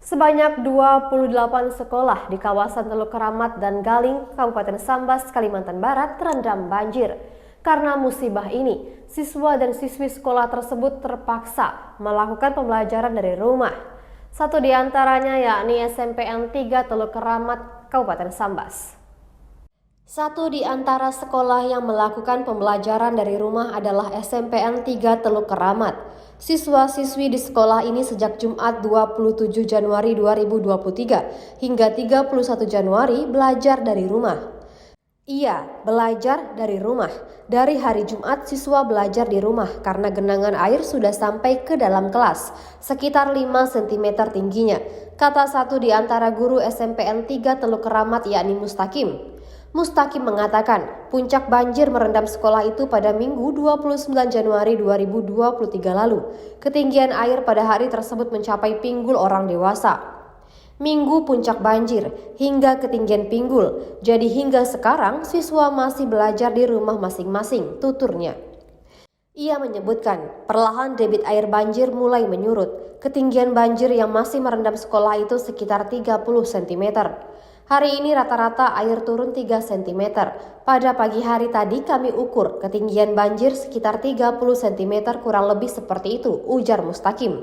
Sebanyak 28 sekolah di kawasan Teluk Keramat dan Galing, Kabupaten Sambas, Kalimantan Barat terendam banjir. Karena musibah ini, siswa dan siswi sekolah tersebut terpaksa melakukan pembelajaran dari rumah. Satu di antaranya yakni SMPN 3 Teluk Keramat, Kabupaten Sambas. Satu di antara sekolah yang melakukan pembelajaran dari rumah adalah SMPN 3 Teluk Keramat. Siswa-siswi di sekolah ini sejak Jumat 27 Januari 2023 hingga 31 Januari belajar dari rumah. Iya, belajar dari rumah. Dari hari Jumat, siswa belajar di rumah karena genangan air sudah sampai ke dalam kelas, sekitar 5 cm tingginya, kata satu di antara guru SMPN 3 Teluk Keramat yakni Mustaqim. Mustaqim mengatakan, puncak banjir merendam sekolah itu pada Minggu 29 Januari 2023 lalu. Ketinggian air pada hari tersebut mencapai pinggul orang dewasa. Minggu puncak banjir hingga ketinggian pinggul. Jadi hingga sekarang siswa masih belajar di rumah masing-masing, tuturnya. Ia menyebutkan, perlahan debit air banjir mulai menyurut. Ketinggian banjir yang masih merendam sekolah itu sekitar 30 cm. Hari ini rata-rata air turun 3 cm. Pada pagi hari tadi kami ukur ketinggian banjir sekitar 30 cm kurang lebih seperti itu, ujar Mustaqim.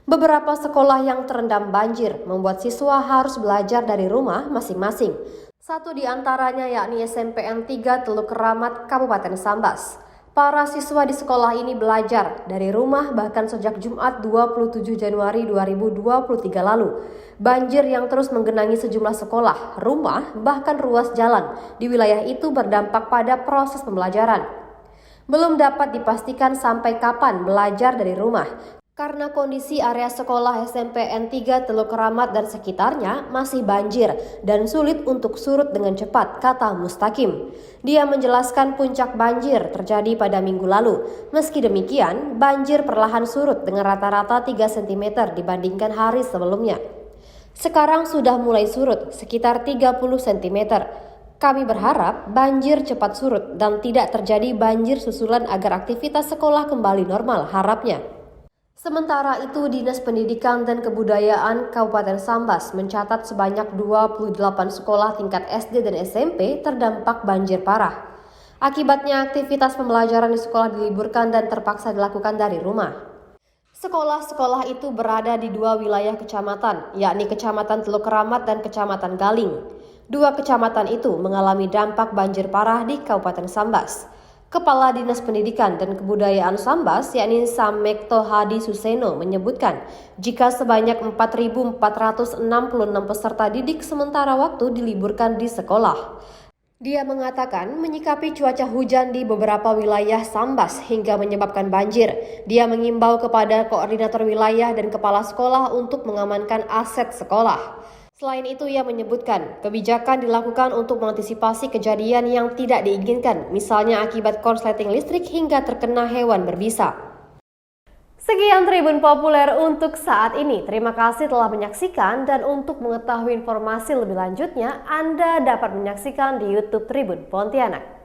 Beberapa sekolah yang terendam banjir membuat siswa harus belajar dari rumah masing-masing. Satu di antaranya yakni SMPN 3 Teluk Keramat, Kabupaten Sambas. Para siswa di sekolah ini belajar dari rumah bahkan sejak Jumat 27 Januari 2023 lalu. Banjir yang terus menggenangi sejumlah sekolah, rumah, bahkan ruas jalan di wilayah itu berdampak pada proses pembelajaran. Belum dapat dipastikan sampai kapan belajar dari rumah. Karena kondisi area sekolah SMPN 3 Teluk Keramat dan sekitarnya masih banjir dan sulit untuk surut dengan cepat, kata Mustaqim. Dia menjelaskan puncak banjir terjadi pada minggu lalu. Meski demikian, banjir perlahan surut dengan rata-rata 3 cm dibandingkan hari sebelumnya. Sekarang sudah mulai surut sekitar 30 cm. Kami berharap banjir cepat surut dan tidak terjadi banjir susulan agar aktivitas sekolah kembali normal, harapnya. Sementara itu, Dinas Pendidikan dan Kebudayaan Kabupaten Sambas mencatat sebanyak 28 sekolah tingkat SD dan SMP terdampak banjir parah. Akibatnya, aktivitas pembelajaran di sekolah diliburkan dan terpaksa dilakukan dari rumah. Sekolah-sekolah itu berada di 2 wilayah kecamatan, yakni Kecamatan Teluk Keramat dan Kecamatan Galing. 2 kecamatan itu mengalami dampak banjir parah di Kabupaten Sambas. Kepala Dinas Pendidikan dan Kebudayaan Sambas, yakni Samekto Hadi Suseno, menyebutkan jika sebanyak 4.466 peserta didik sementara waktu diliburkan di sekolah. Dia mengatakan menyikapi cuaca hujan di beberapa wilayah Sambas hingga menyebabkan banjir. Dia mengimbau kepada koordinator wilayah dan kepala sekolah untuk mengamankan aset sekolah. Selain itu, ia menyebutkan kebijakan dilakukan untuk mengantisipasi kejadian yang tidak diinginkan, misalnya akibat korsleting listrik hingga terkena hewan berbisa. Sekian Tribun Populer untuk saat ini. Terima kasih telah menyaksikan dan untuk mengetahui informasi lebih lanjutnya, Anda dapat menyaksikan di YouTube Tribun Pontianak.